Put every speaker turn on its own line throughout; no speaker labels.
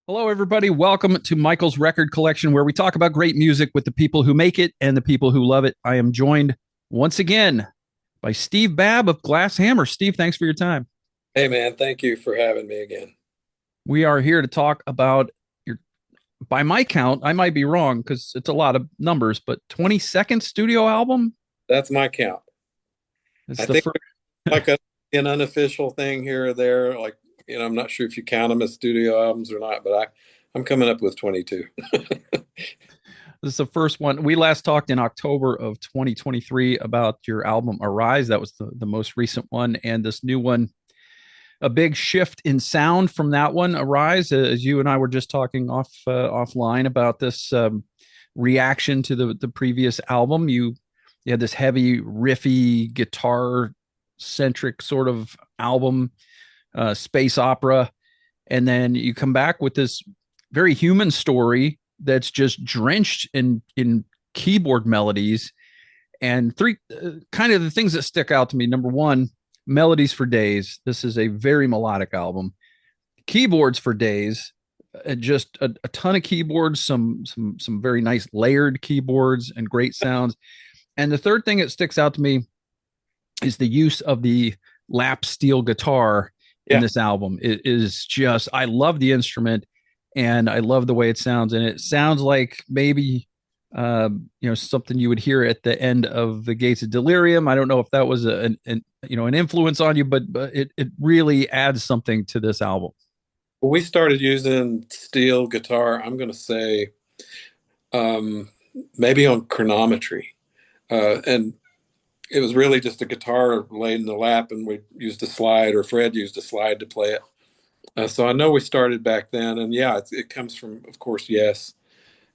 Hello, everybody. Welcome to Michael's Record Collection, where we talk about great music with the people who make it and the people who love it. I am joined once again by Steve Babb of Glass Hammer. Steve, thanks for your time.
Hey man, thank you for having me again.
We are here to talk about your, by my count, I might be wrong because it's a lot of numbers, but 22nd studio album.
That's my count.
It's
I
the
think
first.
like an unofficial thing here or there. I'm not sure if you count them as studio albums or not, but I'm coming up with 22.
This is the first one. We last talked in October of 2023 about your album Arise. That was the most recent one. And this new one, a big shift in sound from that one, Arise, as you and I were just talking offline about this reaction to the previous album. You had this heavy, riffy, guitar centric sort of album, space opera. And then you come back with this very human story that's just drenched in keyboard melodies and three kind of the things that stick out to me. Number one, melodies for days. This is a very melodic album. Keyboards for days. Just a ton of keyboards, some very nice layered keyboards and great sounds. And the third thing that sticks out to me is the use of the lap steel guitar in
Yeah.
this album. It is just, I love the instrument and I love the way it sounds. And it sounds like maybe, something you would hear at the end of The Gates of Delirium. I don't know if that was an influence on you, but it really adds something to this album.
Well, we started using steel guitar, I'm going to say um, maybe on chronometry. And it was really just a guitar laid in the lap, and we used a slide, or Fred used a slide to play it. So I know we started back then, and yeah, it comes from, of course, Yes,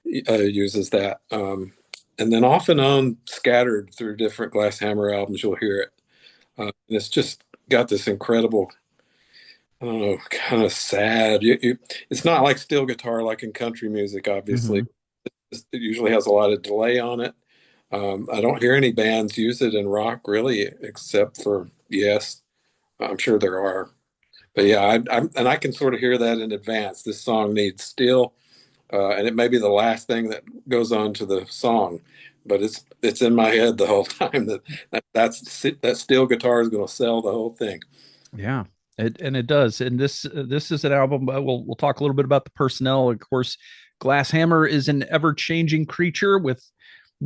uses that. And then off and on, scattered through different Glass Hammer albums, you'll hear it. And it's just got this incredible, I don't know, kind of sad. It's not like steel guitar like in country music, obviously.
Mm-hmm.
It usually has a lot of delay on it. I don't hear any bands use it in rock really, except for Yes. I'm sure there are. But yeah, and I can sort of hear that in advance. This song needs steel, and it may be the last thing that goes on to the song, but it's in my head the whole time that steel guitar is going to sell the whole thing.
Yeah, it does. And this is an album. We'll talk a little bit about the personnel. Of course, Glass Hammer is an ever changing creature with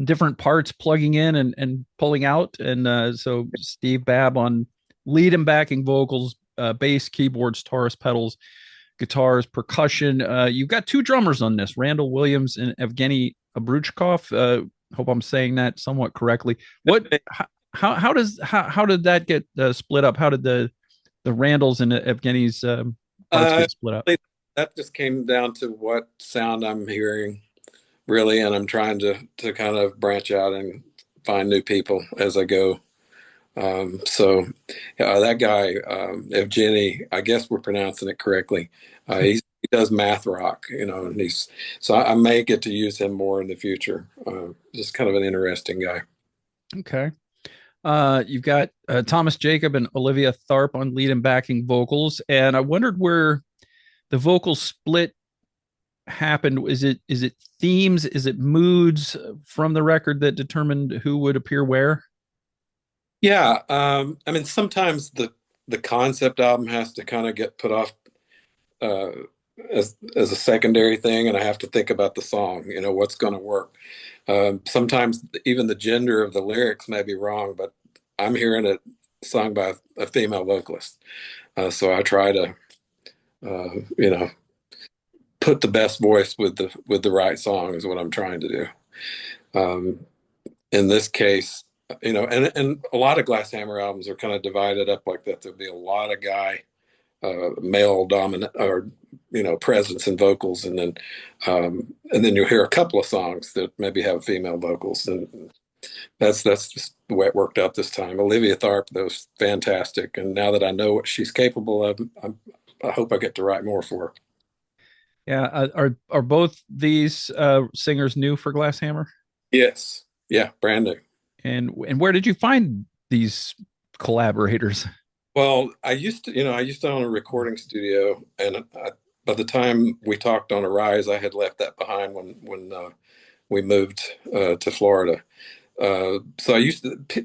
different parts plugging in and pulling out. And so Steve Babb on lead and backing vocals, bass, keyboards, Taurus pedals, guitars, percussion. You've got two drummers on this, Randall Williams and Evgeny Abruchkov. Hope I'm saying that somewhat correctly. What? How did that get split up? How did the Randalls and Evgeny's parts
Uh,
get split up?
that just came down to what sound I'm hearing, really, and I'm trying to kind of branch out and find new people as I go. So that guy, Evgeny, I guess we're pronouncing it correctly. He does math rock, and I may get to use him more in the future. Just kind of an interesting guy.
Okay. You've got Thomas Jacob and Olivia Tharp on lead and backing vocals, and I wondered where the vocal split happened. Is it themes? Is it moods from the record that determined who would appear where?
Yeah, I mean, sometimes the concept album has to kind of get put off uh, as a secondary thing, and I have to think about the song. What's going to work. Sometimes even the gender of the lyrics may be wrong, but I'm hearing it sung by a female vocalist, so I try to, you know, put the best voice with the right song is what I'm trying to do. Um, in this case, and a lot of Glass Hammer albums are kind of divided up like that. There'll be a lot of guy male dominant or presence in vocals, and then you'll hear a couple of songs that maybe have female vocals, and that's just the way it worked out this time. Olivia Tharp, that was fantastic, and now that I know what she's capable of, I hope I get to write more for her.
Yeah, are both these singers new for Glass Hammer?
Yes, yeah, brand new.
And where did you find these collaborators?
Well, I used to own a recording studio, and by the time we talked on Arise, I had left that behind when we moved to Florida. So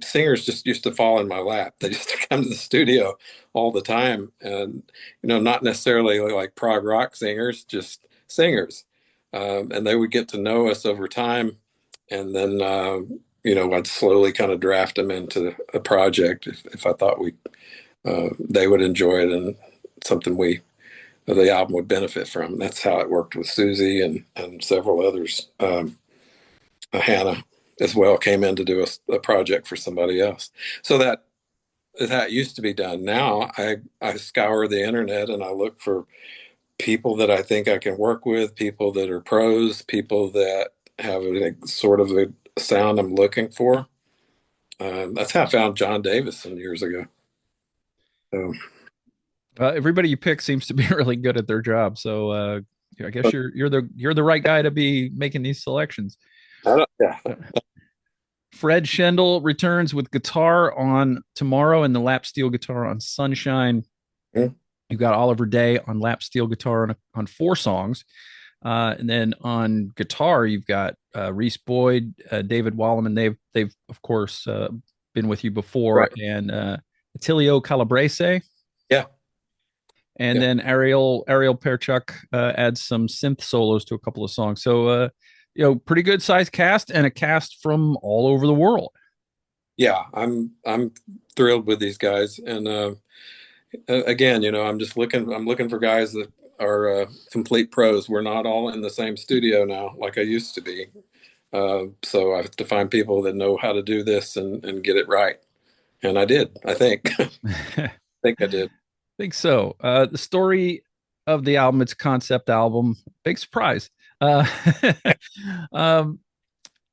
singers just used to fall in my lap. They used to come to the studio all the time, and not necessarily like prog rock singers, just singers. And they would get to know us over time, and then I'd slowly kind of draft them into a project if I thought they would enjoy it and something the album would benefit from. That's how it worked with Susie and several others. Hannah as well came in to do a project for somebody else. So that used to be done. Now I scour the internet and I look for people that I think I can work with, people that are pros, people that have a sort of a sound I'm looking for. That's how I found John Davison years ago. So,
Everybody you pick seems to be really good at their job. So I guess you're the right guy to be making these selections.
yeah,
Fred Schendel returns with guitar on Tomorrow and the lap steel guitar on Sunshine.
Mhm.
You've got Oliver Day on lap steel guitar on 4 songs. And then on guitar, you've got Reese Boyd, David Walliman. They've of course been with you before,
Right.
and Attilio Calabrese.
Yeah.
And
Yeah.
then Ariel Perchuk adds some synth solos to a couple of songs. So pretty good sized cast and a cast from all over the world.
Yeah. I'm thrilled with these guys. And again, I'm looking for guys that are complete pros. We're not all in the same studio now like I used to be. So I have to find people that know how to do this and get it right. And I did, I think. I
I
think I did.
think so. The story of the album, it's a concept album. Big surprise. Uh, um,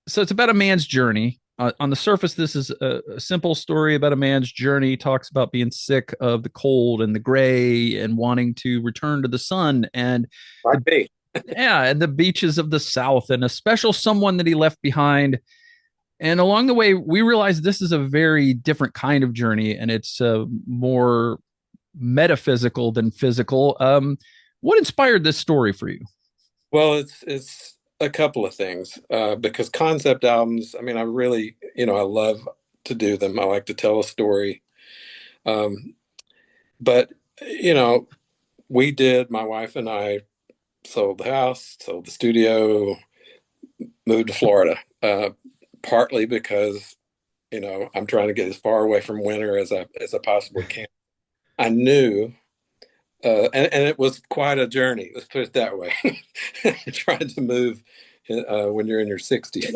so it's about a man's journey. On the surface, this is a simple story about a man's journey. He talks about being sick of the cold and the gray and wanting to return to the sun and
Like
the
me.
and the beaches of the South and a special someone that he left behind. And along the way, we realized this is a very different kind of journey, and it's more metaphysical than physical. What inspired this story for you?
Well, it's a couple of things because concept albums. I mean, I really, I love to do them. I like to tell a story. Um, but you know, my wife and I sold the house, sold the studio, moved to Florida. Partly because I'm trying to get as far away from winter as I possibly can. I knew, and it was quite a journey. Let's put it that way. Trying to move when you're in your 60s.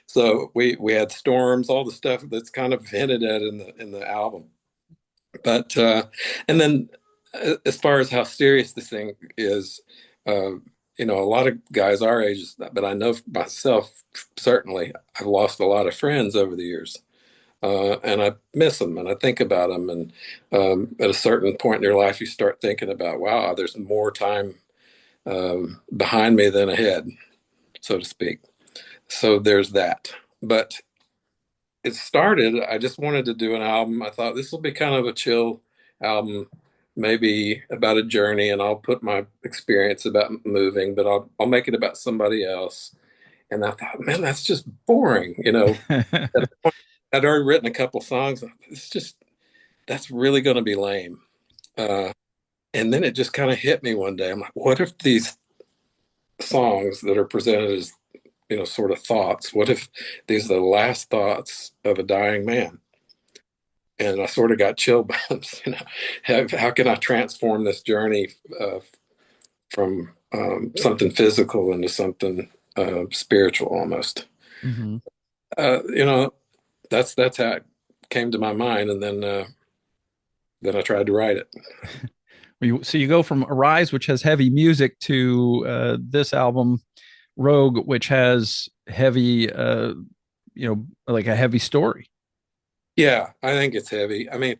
So we had storms, all the stuff that's kind of hinted at in the album. But and then as far as how serious this thing is, uh, a lot of guys our age, but I know myself certainly, I've lost a lot of friends over the years. And I miss them and I think about them. And at a certain point in your life, you start thinking about, wow, there's more time behind me than ahead, so to speak. So there's that. But it started, I just wanted to do an album. I thought this will be kind of a chill album, maybe about a journey, and I'll put my experience about moving, but I'll make it about somebody else. And I thought, man, that's just boring. I'd already written a couple songs. It's just that's really going to be lame. Uh, and then it just kind of hit me one day. I'm like, what if these songs that are presented as sort of thoughts? What if these are the last thoughts of a dying man? And I sort of got chill bumps. How can I transform this journey from something physical into something spiritual almost?
Mm-hmm.
Uh, you know, that's how it came to my mind, and then I tried to write it.
So you go from Arise, which has heavy music, to this album, Rogue, which has heavy, like a heavy story.
Yeah, I think it's heavy. I mean,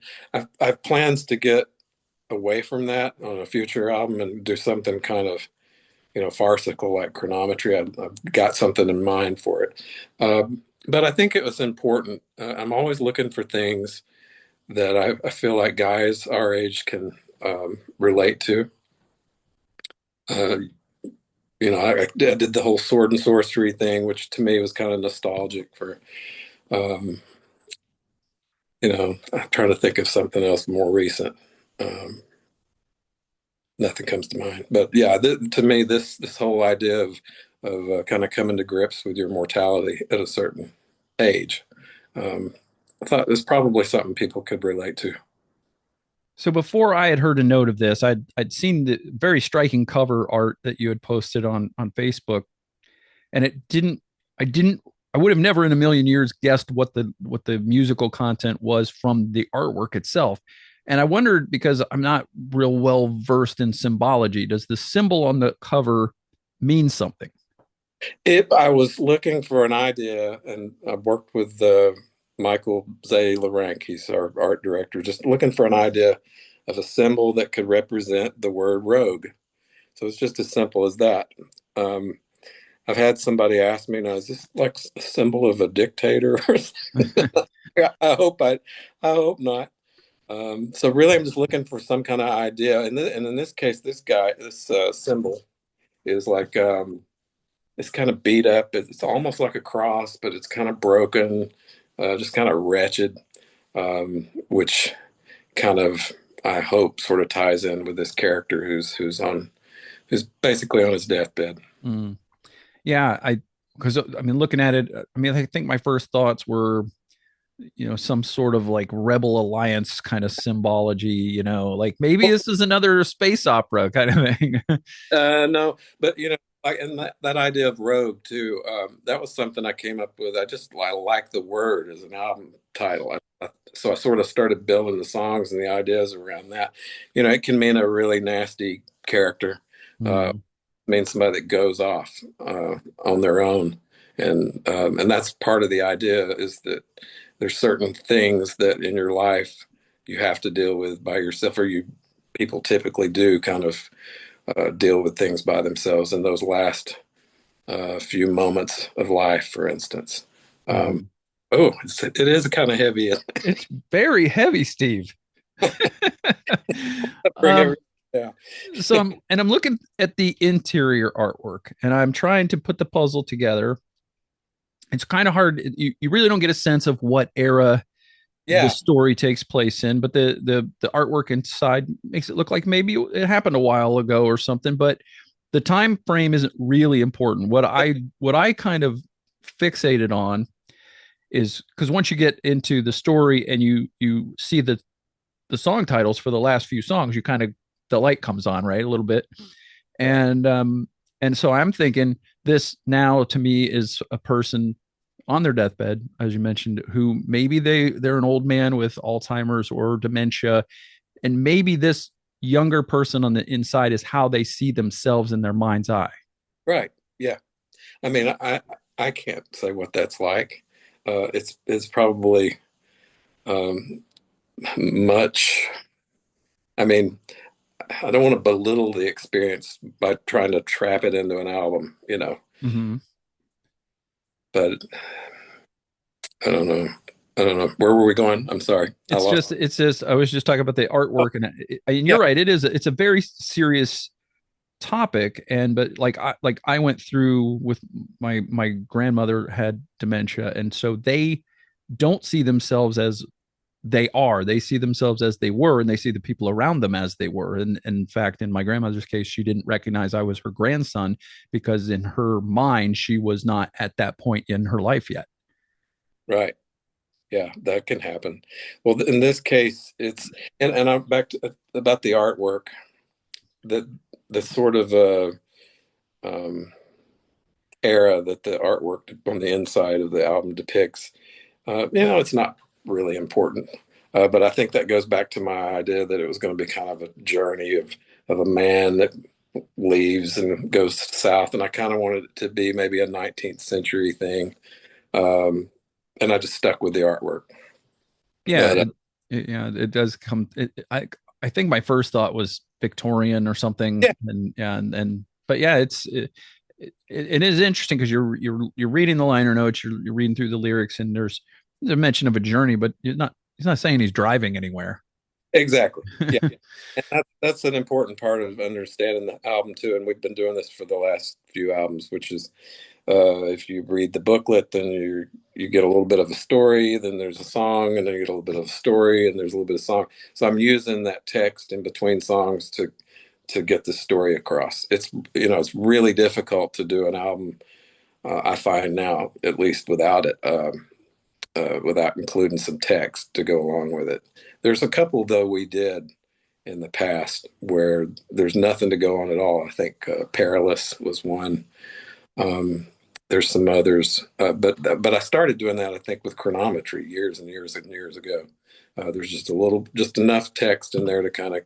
I've plans to get away from that on a future album and do something kind of farcical like Chronometry. I've got something in mind for it. But I think it was important. I'm always looking for things that I feel like guys our age can relate to. Uh, I did the whole sword and sorcery thing, which to me was kind of nostalgic for, um, I'm trying to think of something else more recent. Um, Nothing comes to mind, but yeah, to me, this whole idea of kind of coming to grips with your mortality at a certain age, um, I thought it's probably something people could relate to.
So before I had heard a note of this, I'd seen the very striking cover art that you had posted on Facebook, and I didn't I would have never in a million years guessed what the musical content was from the artwork itself. And I wondered, because I'm not real well versed in symbology, does the symbol on the cover mean something?
I was looking for an idea, and I worked with Michael Zay Larank. He's our art director, just looking for an idea of a symbol that could represent the word rogue. So it's just as simple as that. Um, I've had somebody ask me, now, is this like a symbol of a dictator or something? I hope not. So really, I'm just looking for some kind of idea. And in this case, this symbol is like, it's kind of beat up. It's almost like a cross, but it's kind of broken, just kind of wretched, which kind of, I hope, sort of ties in with this character who's basically on his deathbed.
Mm. Yeah, I because I mean, looking at it, I mean, I think my first thoughts were, some sort of like rebel alliance kind of symbology, like maybe this is another space opera kind of thing.
No, but like, and that idea of rogue too, that was something I came up with. I like the word as an album title. So I sort of started building the songs and the ideas around that. It can mean a really nasty character,
Mm,
mean somebody that goes off on their own, and that's part of the idea, is that there's certain things that in your life you have to deal with by yourself, or you people typically do kind of deal with things by themselves in those last few moments of life, for instance. Um,
mhm.
it is kind of heavy.
It's very heavy, Steve.
Bring
um,
every, yeah,
I'm looking at the interior artwork, and I'm trying to put the puzzle together. It's kind of hard. You really don't get a sense of what era the
yeah,
story takes place in, but the artwork inside makes it look like maybe it happened a while ago or something. But the time frame isn't really important. What I kind of fixated on is, because once you get into the story and you see the song titles for the last few songs, you kind of, the light comes on, right, a little bit.
right,
And so I'm thinking, this now to me is a person on their deathbed, as you mentioned, who maybe they're an old man with Alzheimer's or dementia, and maybe this younger person on the inside is how they see themselves in their mind's eye.
right, yeah. I mean, I can't say what that's like. It's probably um, much. I mean, I don't want to belittle the experience by trying to trap it into an album,
Mm-hmm.
but I don't know. I don't know. Where were we going? I'm sorry. I lost.
It's just I was just talking about the
Oh,
artwork, and you're
yeah,
right. It's a very serious topic, and but like I went through with my grandmother had dementia, and so they don't see themselves as they are. They see themselves as they were, and they see the people around them as they were. And in fact, in my grandmother's case, she didn't recognize I was her grandson, because in her mind, she was not at that point in her life yet.
right. Yeah, that can happen. Well, in this case, and I'm back to about the artwork. The the sort of um, era that the artwork on the inside of the album depicts. It's not really important, but I think that goes back to my idea that it was going to be kind of a journey of a man that leaves and goes south, and I kind of wanted it to be maybe a 19th century thing, um, and I just stuck with the artwork.
Yeah,
But
it does come. I think my first thought was Victorian or something,
yeah,
and yeah, and but yeah, it is interesting, because you're reading the liner notes, you're reading through the lyrics, and there's a mention of a journey, but he's not saying he's driving anywhere.
Exactly. Yeah. And that's an important part of understanding the album too. And we've been doing this for the last few albums, which is if you read the booklet, then you get a little bit of a story, then there's a song, and then you get a little bit of a story, and there's a little bit of song. So I'm using that text in between songs to get the story across. It's it's really difficult to do an album. I find now, at least without it. Without including some text to go along with it. There's a couple though we did in the past where there's nothing to go on at all. I think Perilous was one. Um, there's some others, but I started doing that I think with chronometry years and years and years ago. There's just enough text in there to kind of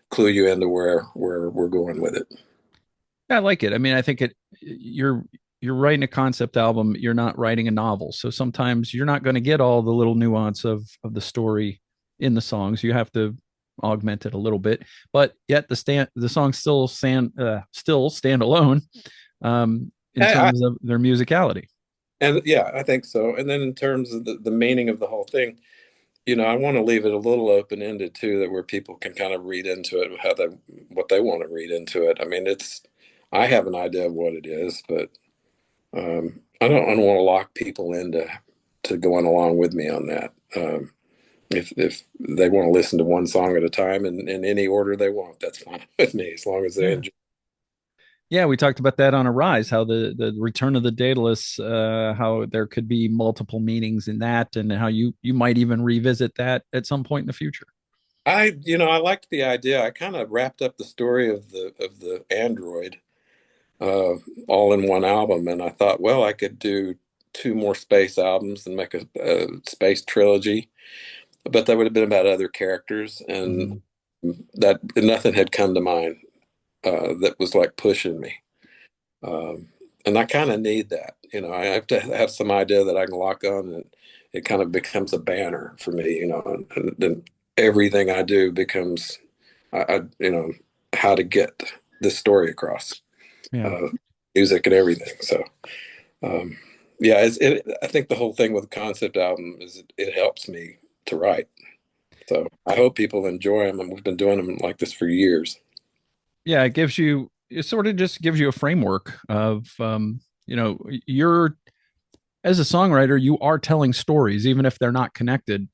clue you into where we're going with it.
I like it. I mean, I think you're writing a concept album, you're not writing a novel. So sometimes you're not going to get all the little nuance of the story in the songs. You have to augment it a little bit, but yet the songs still stand alone in
I,
terms of their musicality.
and yeah, I think so. And then in terms of the meaning of the whole thing, I want to leave it a little open ended too, that where people can kind of read into it what they want to read into it. I mean, I have an idea of what it is, but I don't want to lock people into to going along with me on that. If they want to listen to one song at a time in any order they want, that's fine with me as long as they
Yeah.
enjoy.
Yeah, we talked about that on Arise, how the return of the Daedalus, how there could be multiple meanings in that, and how you might even revisit that at some point in the future.
I liked the idea. I kind of wrapped up the story of the android uh, all in one album. And I thought, well, I could do two more space albums and make a space trilogy, but that would have been about other characters, and
Mm-hmm.
that nothing had come to mind that was like pushing me. And I kind of need that. I have to have some idea that I can lock on, and it kind of becomes a banner for me. And then everything I do becomes, how to get this story across,
Yeah.
uh, music and everything. So. Um, yeah, I think the whole thing with the concept album is it helps me to write. So I hope people enjoy them, and we've been doing them like this for years.
Yeah, it sort of just gives you a framework of you're as a songwriter, you are telling stories, even if they're not connected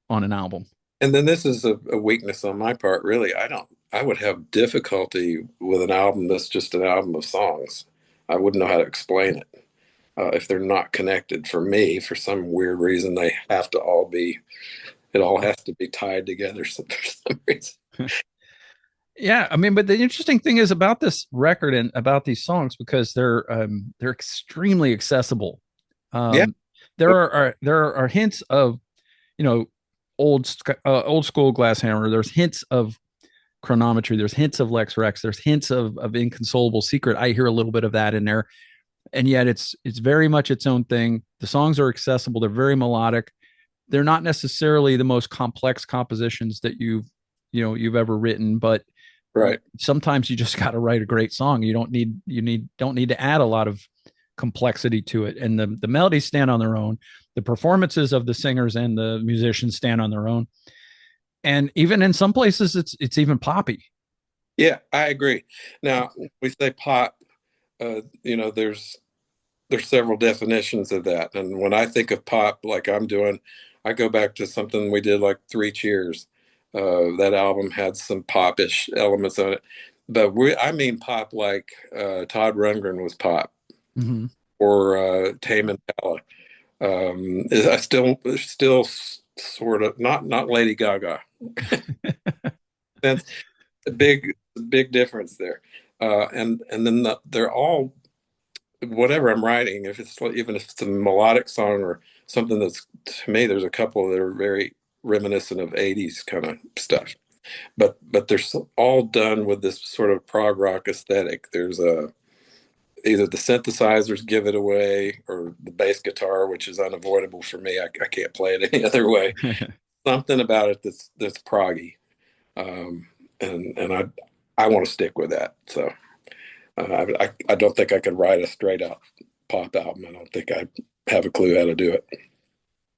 on an album.
And then this is a weakness on my part, really. I would have difficulty with an album that's just an album of songs. I wouldn't know how to explain it if they're not connected. For me, for some weird reason, it all has to be tied together for some reason.
Yeah, I mean, but the interesting thing is about this record and about these songs, because they're extremely accessible.
Yeah.
Um, there are hints of you know old school Glass Hammer. There's hints of chronometry. There's hints of Lex Rex. There's hints of Inconsolable Secret. I hear a little bit of that in there, and yet it's very much its own thing. The songs are accessible. They're very melodic. They're not necessarily the most complex compositions that you've ever written, but
Right.
sometimes you just got to write a great song. You don't need to add a lot of complexity to it, and the melodies stand on their own. The performances of the singers and the musicians stand on their own, and even in some places it's even poppy.
Yeah, I agree. Now, we say pop, there's several definitions of that. And when I think of pop, like I'm doing, I go back to something we did like Three Cheers. That album had some popish elements on it, but I mean pop like Todd Rundgren was pop,
Mm-hmm.
or Tame Impala. I still sort of not Lady Gaga. That's a big difference there. And then they're all whatever I'm writing, if it's even if it's a melodic song or something that's to me, there's a couple that are very reminiscent of '80s kind of stuff. But they're all done with this sort of prog rock aesthetic. There's either the synthesizers give it away, or the bass guitar, which is unavoidable for me. I can't play it any other way. Something about it that's proggy, um, and I want to stick with that. So. I don't think I could write a straight up pop album. I don't think I have a clue how to do it.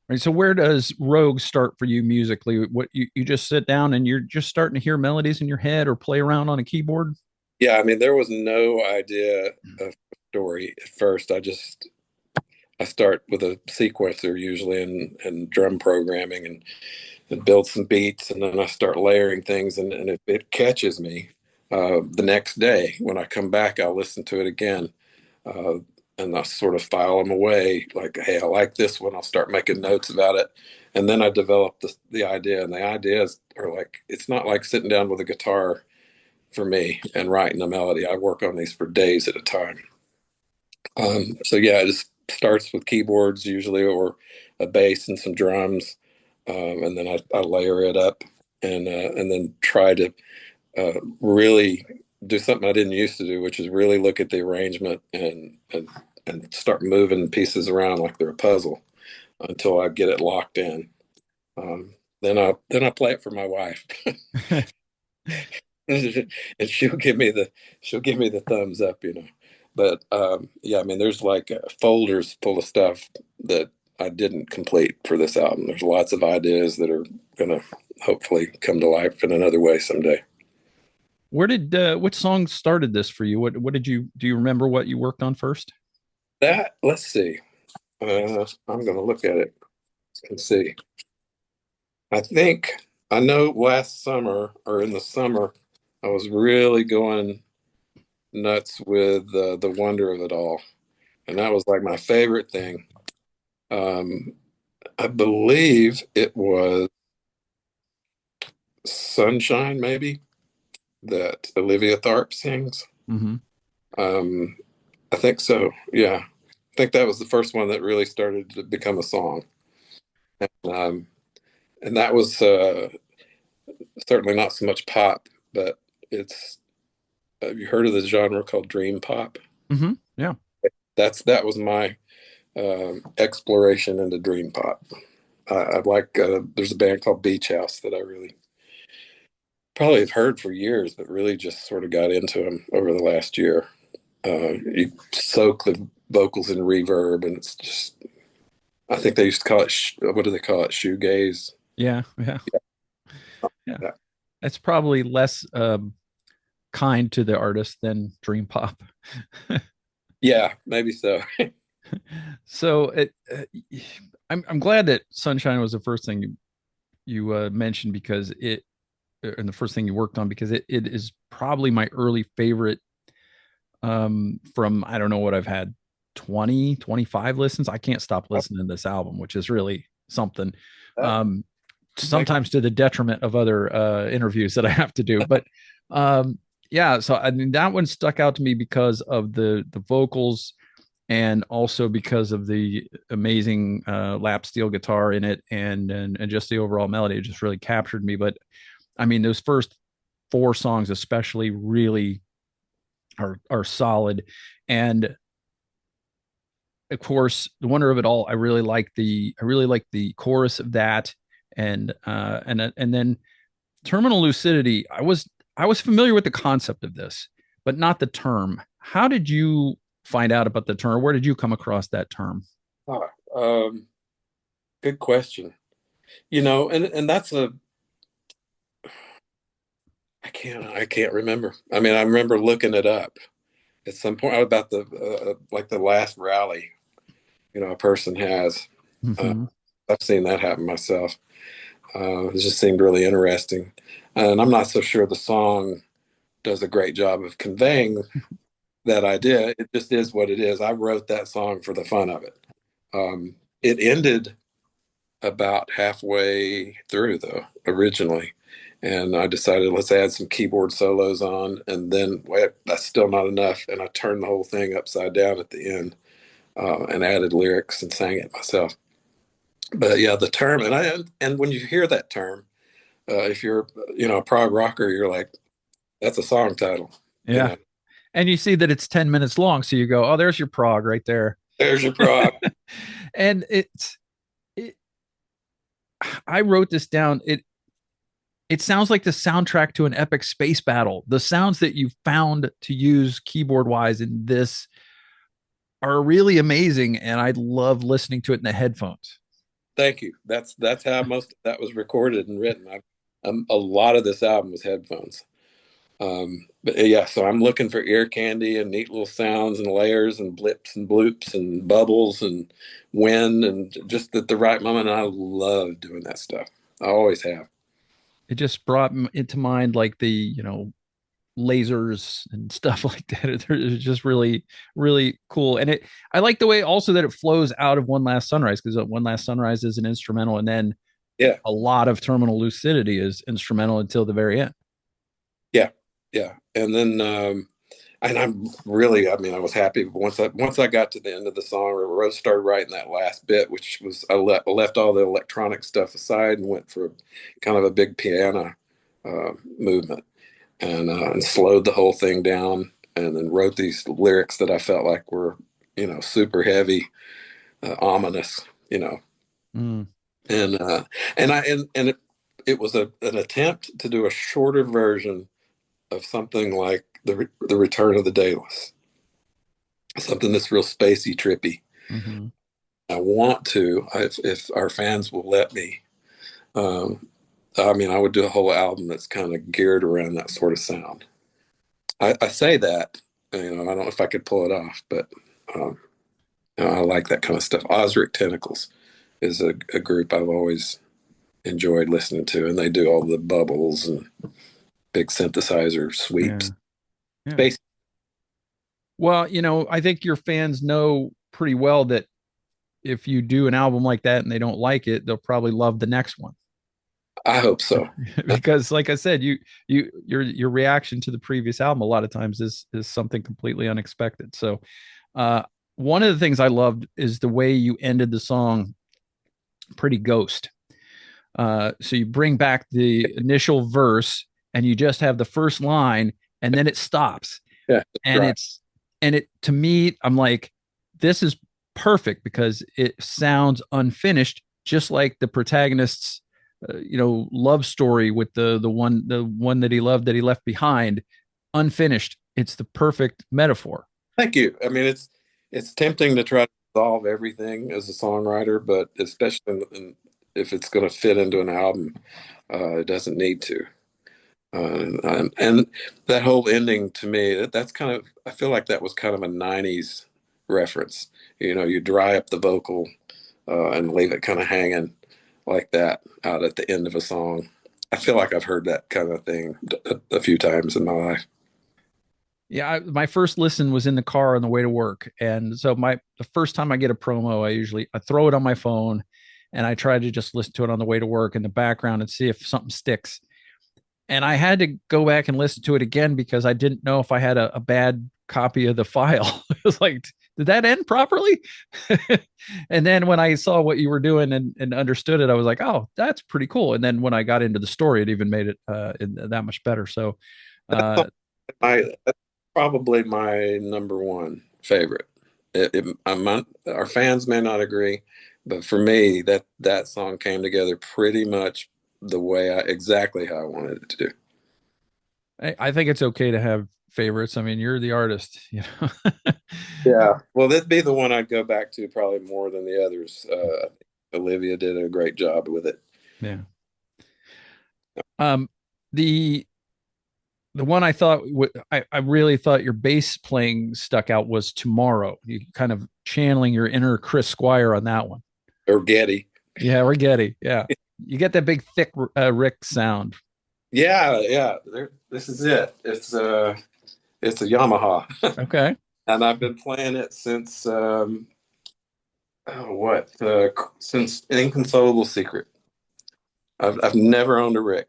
Right. So where does Rogue start for you musically? What you just sit down and you're just starting to hear melodies in your head or play around on a keyboard?
Yeah, I mean, there was no idea of story at first. I start with a sequencer usually and drum programming and build some beats, and then I start layering things, and if it catches me, the next day when I come back, I'll listen to it again, uh, and I sort of file them away. Like, hey, I like this one. I'll start making notes about it, and then I develop the idea. And the ideas are like, it's not like sitting down with a guitar for me and writing a melody. I work on these for days at a time. So yeah, it just starts with keyboards usually, or a bass and some drums, and then I layer it up and then try to really do something I didn't used to do, which is really look at the arrangement and start moving pieces around like they're a puzzle until I get it locked in. Then I play it for my wife, and she'll give me the thumbs up, you know. But yeah, I mean, there's like folders full of stuff that I didn't complete for this album. There's lots of ideas that are gonna hopefully come to life in another way someday.
Where did which song started this for you? What did you do you remember what you worked on first?
That let's see. I'm gonna look at it and see. I think I know last summer or in the summer, I was really going nuts with the wonder of it all, and that was like my favorite thing. Um, I believe it was Sunshine, maybe, that Olivia Tharp sings.
Mm-hmm.
Um, I think so. Yeah. I think that was the first one that really started to become a song. Um, and that was certainly not so much pop, but it's, have you heard of the genre called dream pop?
Mm-hmm. Yeah.
That was my exploration into dream pop. I like, there's a band called Beach House that I really probably have heard for years, but really just sort of got into them over the last year. You soak the vocals in reverb, and it's just, I think they used to call it, what do they call it? Shoegaze.
Yeah. Yeah. Yeah.
Yeah,
It's probably less kind to the artist than dream pop.
yeah, maybe so.
So I'm glad that Sunshine was the first thing you mentioned because it and the first thing you worked on because it is probably my early favorite from I don't know what I've had 20 25 listens. I can't stop listening to this album, which is really something.
That
Um
makes,
sometimes to the detriment of other interviews that I have to do. But yeah, so I mean that one stuck out to me because of the vocals and also because of the amazing lap steel guitar in it and just the overall melody. It just really captured me. But I mean, those first four songs especially really are solid. And of course, the wonder of it all, I really like the chorus of that and then terminal lucidity. I was familiar with the concept of this, but not the term. How did you find out about the term? Where did you come across that term?
ah, um, good question. You know, and that's a, I can't remember. I mean, I remember looking it up at some point about the like the last rally, you know, a person has. Uh,
Mm-hmm.
I've seen that happen myself. It just seemed really interesting, and I'm not so sure the song does a great job of conveying that idea. It just is what it is. I wrote that song for the fun of it. It ended about halfway through though originally, and I decided let's add some keyboard solos on, and then wait, that's still not enough, and I turned the whole thing upside down at the end, and added lyrics and sang it myself. But yeah, the term, and when you hear that term, if you're, you know, a prog rocker, you're like, that's a song title, you
Yeah.
know.
And you see that it's 10 minutes long. So you go, oh, there's your prog right there.
There's your prog.
And it, I wrote this down. It sounds like the soundtrack to an epic space battle. The sounds that you found to use keyboard wise in this are really amazing. And I love listening to it in the headphones.
Thank you. That's how most of that was recorded and written. A lot of this album was headphones. But yeah, so I'm looking for ear candy and neat little sounds and layers and blips and bloops and bubbles and wind and just at the right moment. And I love doing that stuff. I always have.
It just brought into mind like the, lasers and stuff like that. It's just really, really cool. And I like the way also that it flows out of One Last Sunrise, because One Last Sunrise is an instrumental, and then
Yeah,
a lot of Terminal Lucidity is instrumental until the very end.
yeah, yeah. And then, and I'm really, I mean, I was happy once I got to the end of the song, Rose started writing that last bit, which was I left all the electronic stuff aside and went for kind of a big piano movement and slowed the whole thing down, and then wrote these lyrics that I felt like were, super heavy, ominous,
Mm.
and it was an attempt to do a shorter version of something like the Return of the Daedalus, something that's real spacey, trippy.
Mm-hmm.
I want to, if our fans will let me. Um, I mean, I would do a whole album that's kind of geared around that sort of sound. I say that, I don't know if I could pull it off, but um, I like that kind of stuff. Osric Tentacles is a group I've always enjoyed listening to, and they do all the bubbles and big synthesizer
Yeah.
sweeps.
Yeah.
Space.
Well, I think your fans know pretty well that if you do an album like that and they don't like it, they'll probably love the next one.
I hope so.
Because like I said, your reaction to the previous album a lot of times is something completely unexpected. So uh one of the things I loved is the way you ended the song, Pretty Ghost. So you bring back the initial verse and you just have the first line, and then it stops.
Yeah,
And
right.
it to me, I'm like, this is perfect because it sounds unfinished, just like the protagonist's love story with the one that he left behind, unfinished. It's the perfect metaphor.
Thank you. I mean, it's tempting to try to solve everything as a songwriter, but especially if it's going to fit into an album, it doesn't need to. And that whole ending to me, that's kind of, I feel like that was kind of a 90s reference. You dry up the vocal and leave it kind of hanging like that out at the end of a song. I feel like I've heard that kind of thing a few times in my life.
Yeah, my first listen was in the car on the way to work, and so the first time I get a promo, I throw it on my phone, and I try to just listen to it on the way to work in the background and see if something sticks. And I had to go back and listen to it again because I didn't know if I had a bad copy of the file. It was like, did that end properly? And then when I saw what you were doing and understood it, I was like, oh, that's pretty cool. And then when I got into the story, it even made it that much better. So, uh,
That's probably my number one favorite. Our fans may not agree, but for me, that song came together pretty much the way exactly how I wanted it to do.
I think it's okay to have favorites. I mean, you're the artist,
Yeah. Well, that'd be the one I'd go back to probably more than the others. Olivia did a great job with it.
Yeah. Um, the the one I thought I really thought your bass playing stuck out was Tomorrow. You kind of channeling your inner Chris Squire on that one.
Or Getty.
Yeah, we're Getty. Yeah, you get that big thick Rick sound.
Yeah, yeah. This is it. It's a Yamaha,
Okay.
and I've been playing it since since Inconsolable Secret. I've never owned a Rick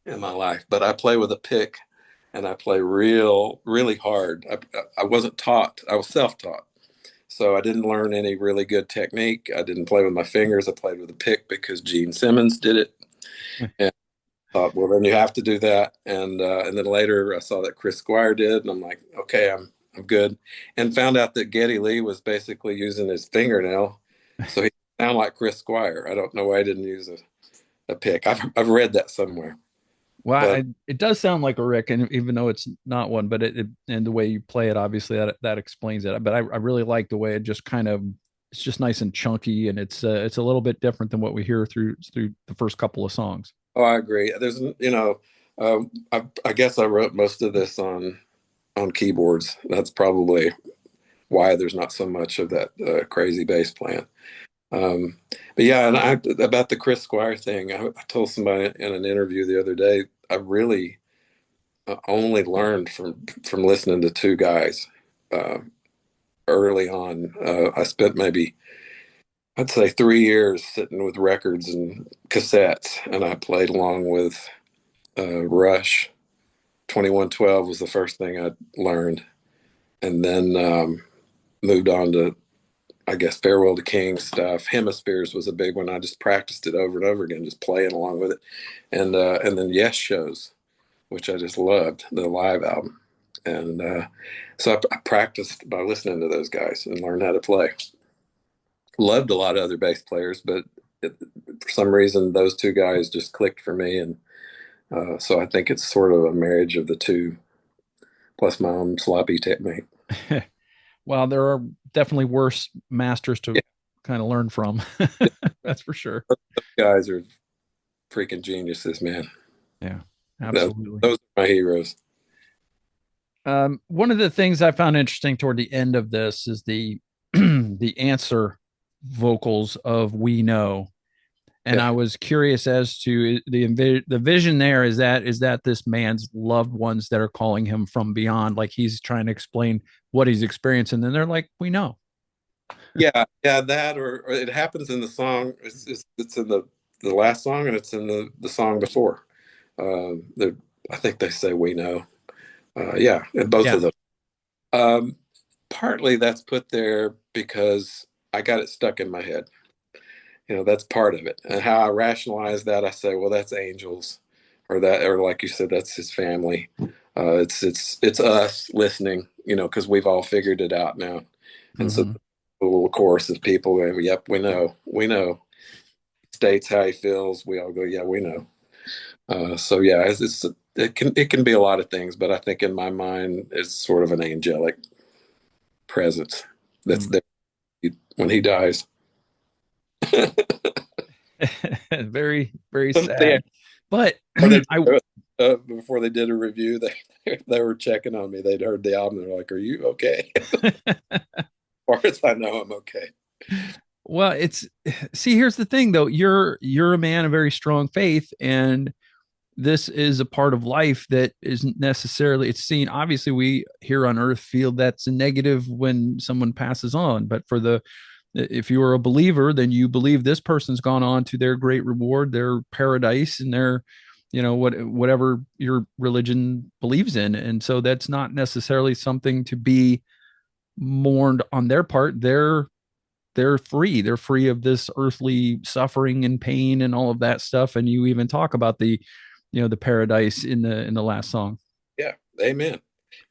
in my life, but I play with a pick, and I play really hard. I wasn't taught. I was self-taught, so I didn't learn any really good technique. I didn't play with my fingers. I played with a pick because Gene Simmons did it, and thought, well, then you have to do that. And then later I saw that Chris Squire did, and I'm like, okay, I'm good. And found out that Geddy Lee was basically using his fingernail, so he sounded like Chris Squire. I don't know why I didn't use a pick. I've read that somewhere,
Well,
but
it does sound like a Rick, and even though it's not one, but it and the way you play it, obviously that explains it. But I really like the way it just kind of it's just nice and chunky, and it's a little bit different than what we hear through the first couple of songs.
Oh, I agree. There's, I guess I wrote most of this on keyboards. That's probably why there's not so much of that crazy bass playing. Um, but yeah, and about the Chris Squire thing, I told somebody in an interview the other day, I really only learned from listening to two guys uh, early on. I spent maybe, I'd say, 3 years sitting with records and cassettes, and I played along with Rush. 2112 was the first thing I learned, and then moved on to, I guess, Farewell to King stuff. Hemispheres was a big one. I just practiced it over and over again, just playing along with it, and then Yes shows, which I just loved, the live album. And so I practiced by listening to those guys and learned how to play. Loved a lot of other bass players, but for some reason those two guys just clicked for me, and so I think it's sort of a marriage of the two, plus my own sloppy technique.
Well, there are definitely worse masters
Yeah,
to kind of learn from. That's for sure.
those guys are freaking geniuses, man.
Yeah,
Those,
absolutely.
those are my heroes.
One of the things I found interesting toward the end of this is the the answer vocals of "We Know," and
Yeah,
I was curious as to the vision there. Is that this man's loved ones that are calling him from beyond, like he's trying to explain what he's experiencing, and they're like, "We know."
yeah, that or it happens in the song. It's in the last song, and it's in the song before. The I think they say we know. Yeah, and both
Yeah.
of them. Um, Partly that's put there because I got it stuck in my head. That's part of it. And how I rationalize that, I say, well, that's angels, or that, or like you said, that's his family. It's us listening, because we've all figured it out now. And so
Mm-hmm.
the little chorus of people going, yep, we know. States how he feels. We all go, yeah, we know. So yeah, it can be a lot of things, but I think in my mind, it's sort of an angelic presence that's
Mm.
there when he dies.
Very, very
Yeah,
sad. But
before
I
before they did a review, they were checking on me. They'd heard the album. They're like, "Are you okay?" As far as I know, I'm okay.
well, it's see, here's the thing though. You're a man of very strong faith, and this is a part of life that isn't necessarily it's seen. Obviously, we here on earth feel that's a negative when someone passes on, but for the if you are a believer, then you believe this person's gone on to their great reward, their paradise, and their, whatever your religion believes in. And so that's not necessarily something to be mourned on their part. They're free. They're free of this earthly suffering and pain and all of that stuff. And you even talk about the paradise in the last song.
Yeah, amen.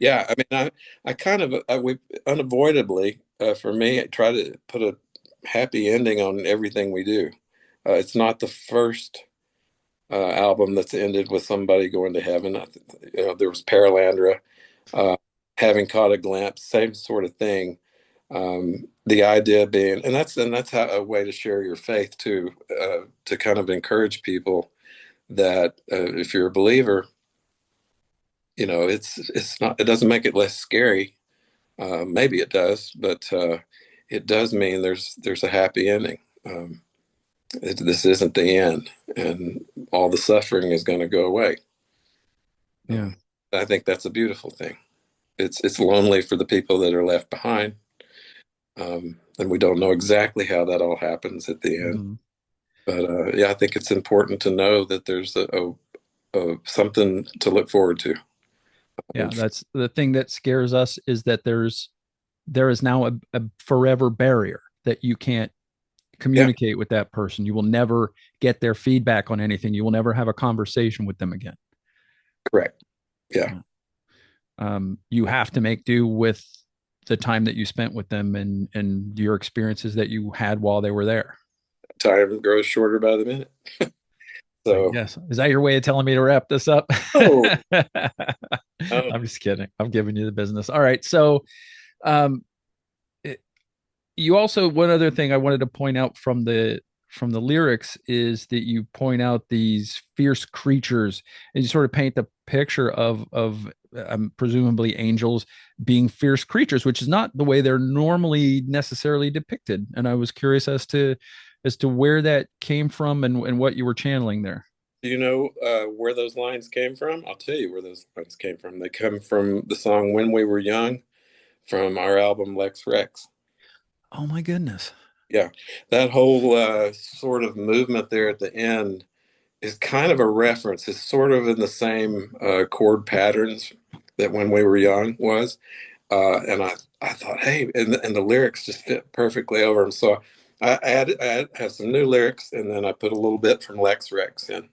Yeah, I mean, I kind of, we unavoidably, for me, I try to put a happy ending on everything we do. It's not the first album that's ended with somebody going to heaven. There was Paralandra, uh, having caught a glimpse, same sort of thing. The idea being, and that's how a way to share your faith too, to kind of encourage people that if you're a believer, it's not, it doesn't make it less scary. Maybe it does, but it does mean there's a happy ending. This isn't the end, and all the suffering is going to go away.
Yeah.
I think that's a beautiful thing. It's lonely for the people that are left behind, and we don't know exactly how that all happens at the end.
Mhm.
But yeah, I think it's important to know that there's something to look forward to.
Yeah,
And
that's the thing that scares us is that there is now a forever barrier that you can't
yeah,
communicate with that person. You will never get their feedback on anything. You will never have a conversation with them again.
correct. Yeah,
You have to make do with the time that you spent with them and your experiences that you had while they were there.
time grows shorter by the minute.
I
So,
guess. Is that your way of telling me to wrap this up?
oh,
I'm just kidding. I'm giving you the business. All right. So, um, You also, one other thing I wanted to point out from the lyrics is that you point out these fierce creatures, and you sort of paint the picture of presumably angels being fierce creatures, which is not the way they're normally necessarily depicted. And I was curious as to where that came from and what you were channeling there.
Do you know where those lines came from? I'll tell you where those lines came from. They come from the song When We Were Young from our album Lex Rex.
Oh my goodness.
Yeah, that whole sort of movement there at the end is kind of a reference. It's sort of in the same chord patterns that When We Were Young was. And I thought, hey, and the lyrics just fit perfectly over them. So I had some new lyrics, and then I put a little bit from Lex Rex in.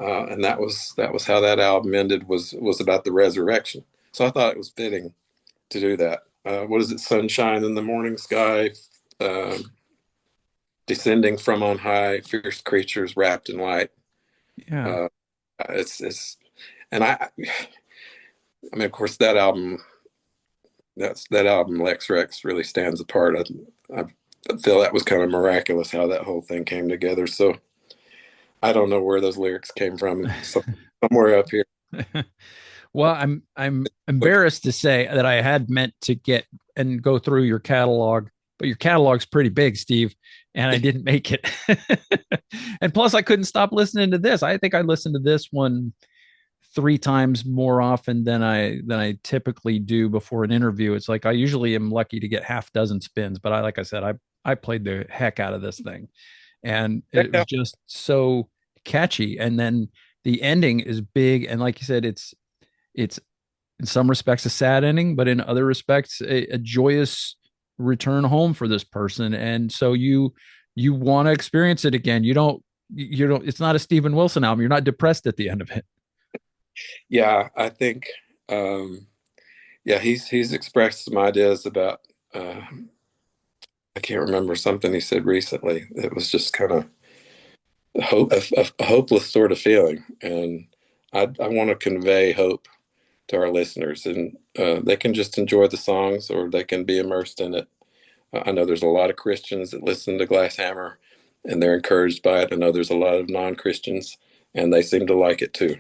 And that was how that album ended, was about the resurrection. So I thought it was fitting to do that. What is it? Sunshine in the morning sky, uh, descending from on high, fierce creatures wrapped in light.
Yeah.
Uh, it's and I mean, of course, that album, that album Lex Rex really stands apart. I feel that was kind of miraculous how that whole thing came together. So I don't know where those lyrics came from. Somewhere up here.
Well, I'm
Look,
embarrassed to say that I had meant to get and go through your catalog, but your catalog's pretty big, Steve, and I didn't make it. And plus, I couldn't stop listening to this. I think I listened to this one three times more often than I typically do before an interview. It's like I usually am lucky to get half dozen spins, but I like I said, I played the heck out of this thing, and
check
it was
out.
just so catchy. And then the ending is big, and like you said, it's in some respects a sad ending, but in other respects a joyous return home for this person. And so you want to experience it again. You don't. It's not a Steven Wilson album. You're not depressed at the end of it.
Yeah, I think. Um, yeah, he's expressed some ideas about. Uh, I can't remember something he said recently. It was just kind of a hopeless sort of feeling, and I want to convey hope to our listeners, and they can just enjoy the songs, or they can be immersed in it. I know there's a lot of Christians that listen to Glass Hammer, and they're encouraged by it. I know there's a lot of non-Christians, and they seem to like it too.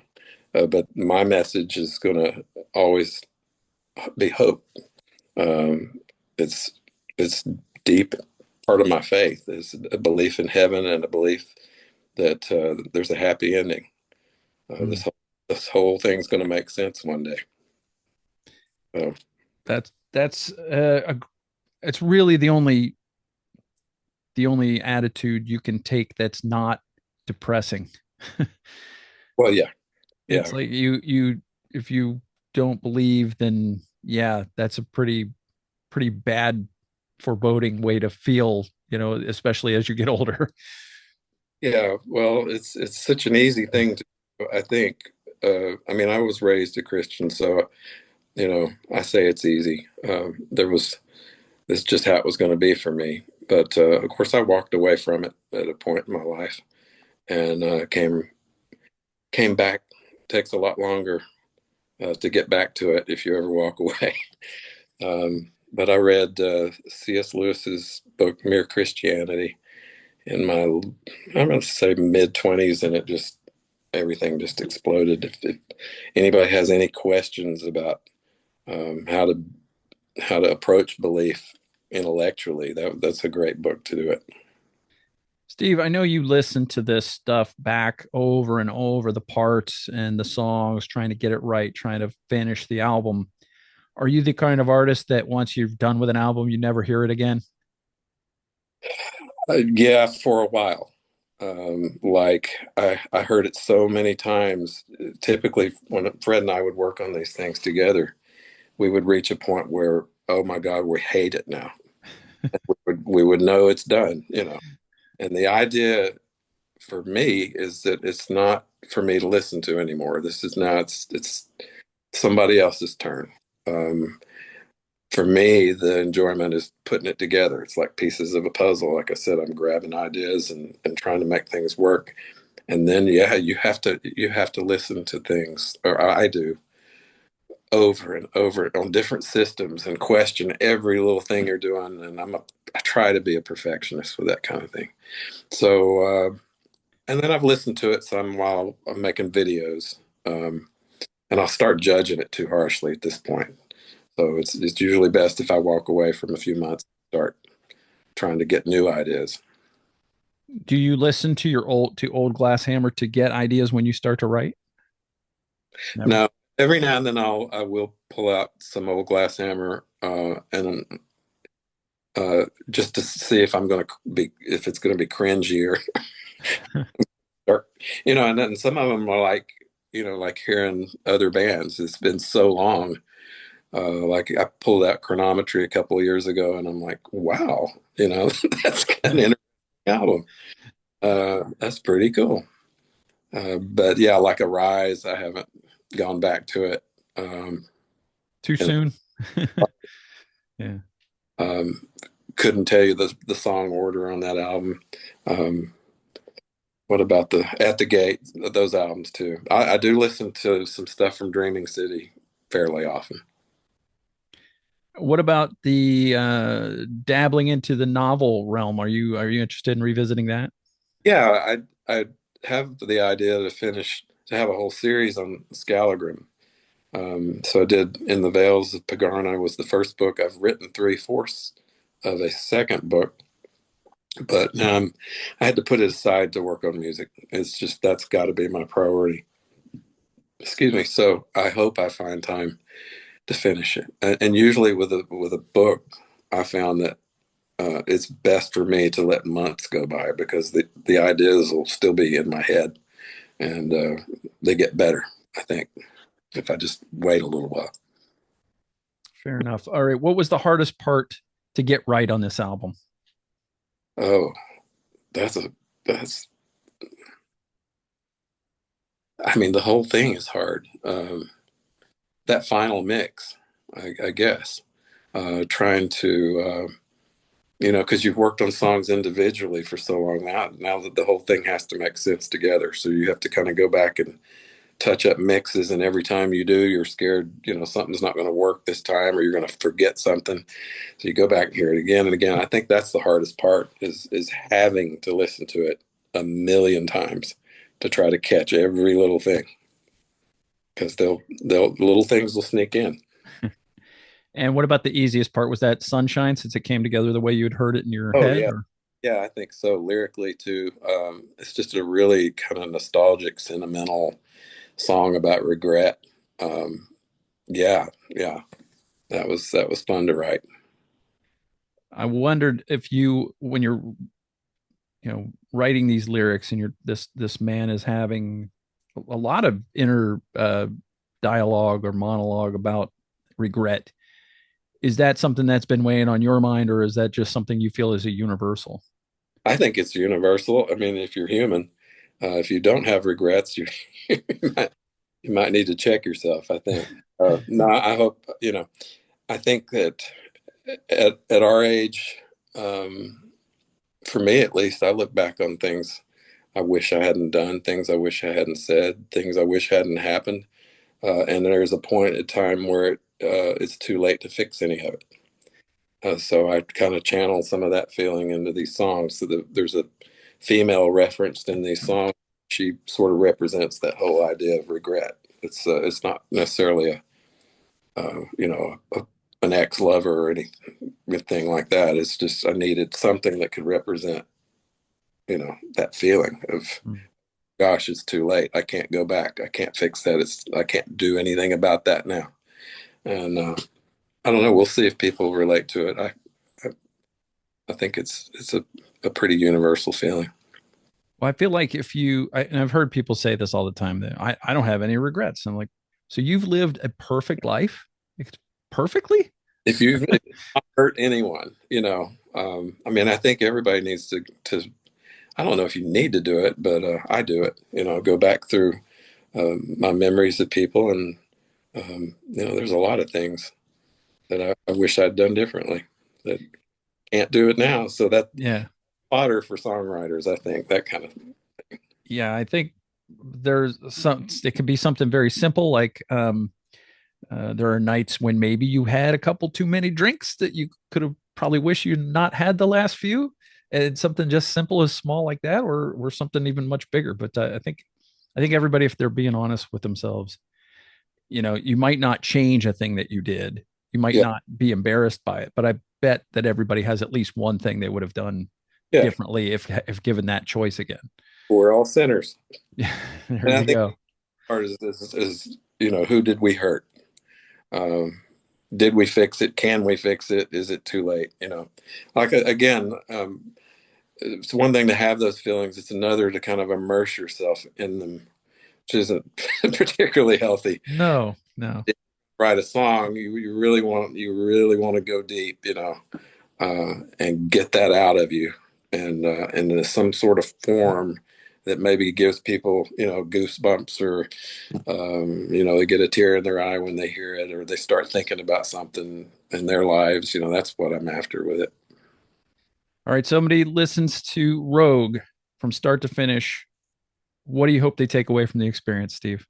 But my message is going to always be hope. Um, it's it's deep part of my faith is a belief in heaven and a belief that there's a happy ending.
Hmm.
This whole thing's going to make sense one day. So,
That's it's really the only attitude you can take that's not depressing.
well, yeah,
It's
yeah,
like you if you don't believe, then yeah, that's a pretty bad foreboding way to feel, you know, especially as you get older.
yeah. Well, it's such an easy thing to do, I think. I mean, I was raised a Christian, so I say it's easy. There was this is just how it was going to be for me. But of course, I walked away from it at a point in my life, and came back. Takes a lot longer to get back to it if you ever walk away. But I read C.S. Lewis's book Mere Christianity in my I'm going to say mid 20s, and it just everything just exploded. If anybody has any questions about how to approach belief intellectually, that's a great book to do it.
Steve, I know you listen to this stuff back over and over, the parts and the songs, trying to get it right, trying to finish the album. Are you the kind of artist that once you're done with an album, you never hear it again?
Yeah, for a while. Like I heard it so many times. Typically, when Fred and I would work on these things together, we would reach a point where, oh my God, we hate it now. We would know it's done. And the idea for me is that it's not for me to listen to anymore. This is now it's somebody else's turn. Um, for me, the enjoyment is putting it together. It's like pieces of a puzzle. Like I said, I'm grabbing ideas and trying to make things work. And then, yeah, you have to listen to things, or I do, over and over on different systems and question every little thing you're doing. And I try to be a perfectionist with that kind of thing. So, and then I've listened to it some while I'm making videos. And I'll start judging it too harshly at this point. So it's usually best if I walk away from a few months, start trying to get new ideas.
Do you listen to your old Glass Hammer to get ideas when you start to write? Never.
Now, every now and then I will pull out some old Glass Hammer and just to see if I'm going to be if it's going to be cringy or and then some of them are like like hearing other bands. It's been so long. Like I pulled out Chronometry a couple of years ago, and I'm like, wow, that's an interesting album. That's pretty cool. But yeah, like a Rise, I haven't gone back to it.
Too
And
soon. Yeah.
um, couldn't tell you the song order on that album. Um, what about the At the Gate? Those albums too. I do listen to some stuff from Dreaming City fairly often.
What about the dabbling into the novel realm? Are you interested in revisiting that?
Yeah, I have the idea to have a whole series on Scalagrim. So I did In the Vales of Pagarna was the first book. I've written three-fourths of a second book, but I had to put it aside to work on music. It's just that's got to be my priority. Excuse me. So I hope I find time to finish it. And usually with a book, I found that it's best for me to let months go by because the ideas will still be in my head and they get better, I think, if I just wait a little while.
Fair enough. All right. What was the hardest part to get right on this album?
Oh, that's a that's I mean the whole thing is hard. That final mix, I guess, trying to because you've worked on songs individually for so long now that the whole thing has to make sense together. So you have to kind of go back and touch up mixes, and every time you do, you're scared, something's not going to work this time, or you're going to forget something. So you go back and hear it again and again. I think that's the hardest part is having to listen to it a million times to try to catch every little thing because they'll little things will sneak in.
And what about the easiest part? Was that Sunshine, since it came together the way you had heard it in your
Oh
head?
yeah,
Or
yeah, I think so. Lyrically too, it's just a really kind of nostalgic, sentimental song about regret. Um, yeah, yeah, that was fun to write.
I wondered if you, when you're, writing these lyrics, and this man is having a lot of inner dialogue or monologue about regret. Is that something that's been weighing on your mind, or is that just something you feel is a universal?
I think it's universal. I mean, if you're human, if you don't have regrets, you might, you might need to check yourself. I think. No, I hope I think that at our age, for me at least, I look back on things I wish I hadn't done, things I wish I hadn't said, things I wish hadn't happened, and there's a point in time where it's too late to fix any of it. So I kind of channel some of that feeling into these songs. So there's a female referenced in these songs. She sort of represents that whole idea of regret. It's not necessarily an ex lover or anything like that. It's just I needed something that could represent that feeling of
Mm.
gosh, it's too late. I can't go back. I can't fix that. I can't do anything about that now. And I don't know. We'll see if people relate to it. I I think it's a pretty universal feeling.
Well, I feel like and I've heard people say this all the time, that I don't have any regrets. I'm like, so you've lived a perfect life? Perfectly?
If you've not hurt anyone, I mean, I think everybody needs to. I don't know if you need to do it, but I do it. Go back through my memories of people, and there's a lot of things that I wish I'd done differently that can't do it now. So that
Yeah.
fodder for songwriters, I think that kind of.
Yeah. I think it could be something very simple, like There are nights when maybe you had a couple too many drinks that you could have probably wish you not had the last few. And something just simple as small like that, or something even much bigger. But I think everybody, if they're being honest with themselves, you might not change a thing that you did. You might
Yeah,
not be embarrassed by it, but I bet that everybody has at least one thing they would have done
yeah.
differently if given that choice again.
We're all sinners,
There
and I
you
think
go.
part is who did we hurt? Um, did we fix it? Can we fix it? Is it too late? Like again, it's one thing to have those feelings. It's another to kind of immerse yourself in them, which isn't particularly healthy.
No, no.
Write a song, you really want to go deep, and get that out of you, and in some sort of form that maybe gives people, goosebumps, or they get a tear in their eye when they hear it, or they start thinking about something in their lives. That's what I'm after with it.
All right, somebody listens to Rogue from start to finish. What do you hope they take away from the experience, Steve?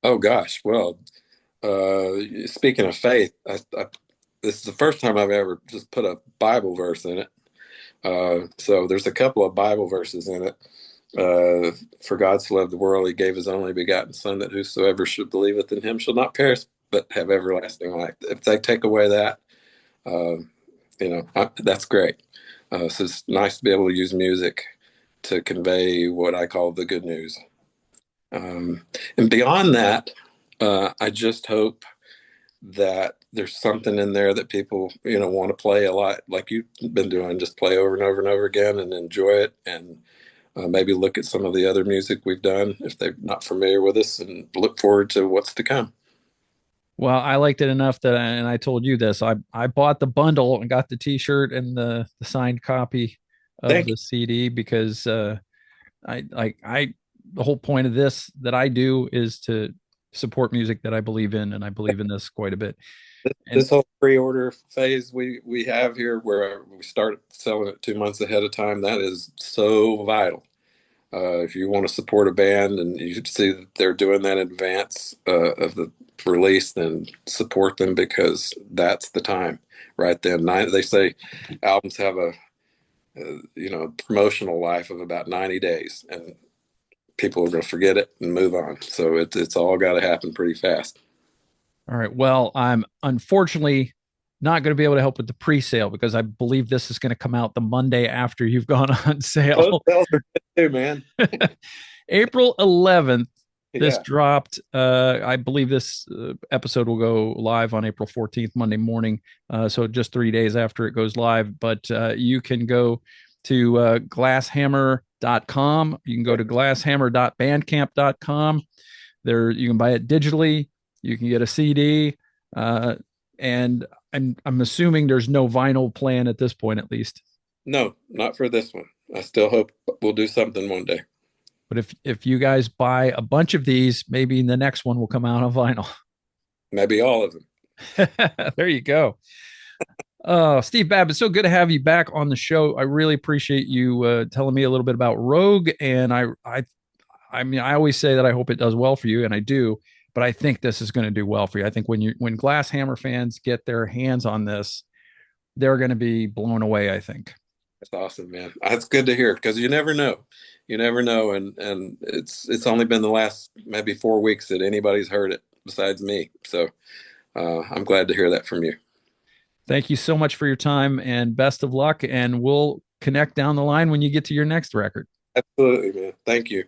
Oh gosh, well, speaking of faith, this is the first time I've ever just put a Bible verse in it. So there's a couple of Bible verses in it. For God so loved the world, he gave his only begotten Son, that whosoever should believeth in him shall not perish, but have everlasting life. If they take away that, uh, that's great. So it's nice to be able to use music to convey what I call the good news. And beyond that, I just hope that there's something in there that people, want to play a lot, like you've been doing, just play over and over and over again and enjoy it. And maybe look at some of the other music we've done if they're not familiar with us, and look forward to what's to come.
Well, I liked it enough that, and I told you this. I bought the bundle and got the T-shirt and the signed copy of
Thank
the CD because I the whole point of this that I do is to support music that I believe in, and I believe in this quite a bit.
you.
And
This whole pre-order phase we have here, where we start selling it 2 months ahead of time, that is so vital. If you want to support a band and you see that they're doing that in advance of the release, then support them, because that's the time right then. They say albums have a promotional life of about 90 days, and people are going to forget it and move on. So it's all got to happen pretty fast.
all right, well, I'm unfortunately not going to be able to help with the pre-sale because I believe this is going to come out the Monday after you've gone on
Those
sale.
sales are good too, man.
April 11th, this
Yeah.
dropped. I believe this episode will go live on April 14th, Monday morning. So just 3 days after it goes live. But you can go to glasshammer.com. You can go to glasshammer.bandcamp.com. There, you can buy it digitally. You can get a CD. Uh, and I'm assuming there's no vinyl plan at this point, at least.
No, not for this one. I still hope we'll do something one day.
But if you guys buy a bunch of these, maybe the next one will come out on vinyl.
Maybe all of them.
There you go. Steve Babb, it's so good to have you back on the show. I really appreciate you telling me a little bit about Rogue, and I mean, I always say that I hope it does well for you, and I do. But I think this is going to do well for you. I think when Glass Hammer fans get their hands on this, they're going to be blown away. I think.
That's awesome, man. That's good to hear, because you never know. You never know, and it's only been the last maybe 4 weeks that anybody's heard it besides me. So I'm glad to hear that from you.
Thank you so much for your time, and best of luck. And we'll connect down the line when you get to your next record.
Absolutely, man. Thank you.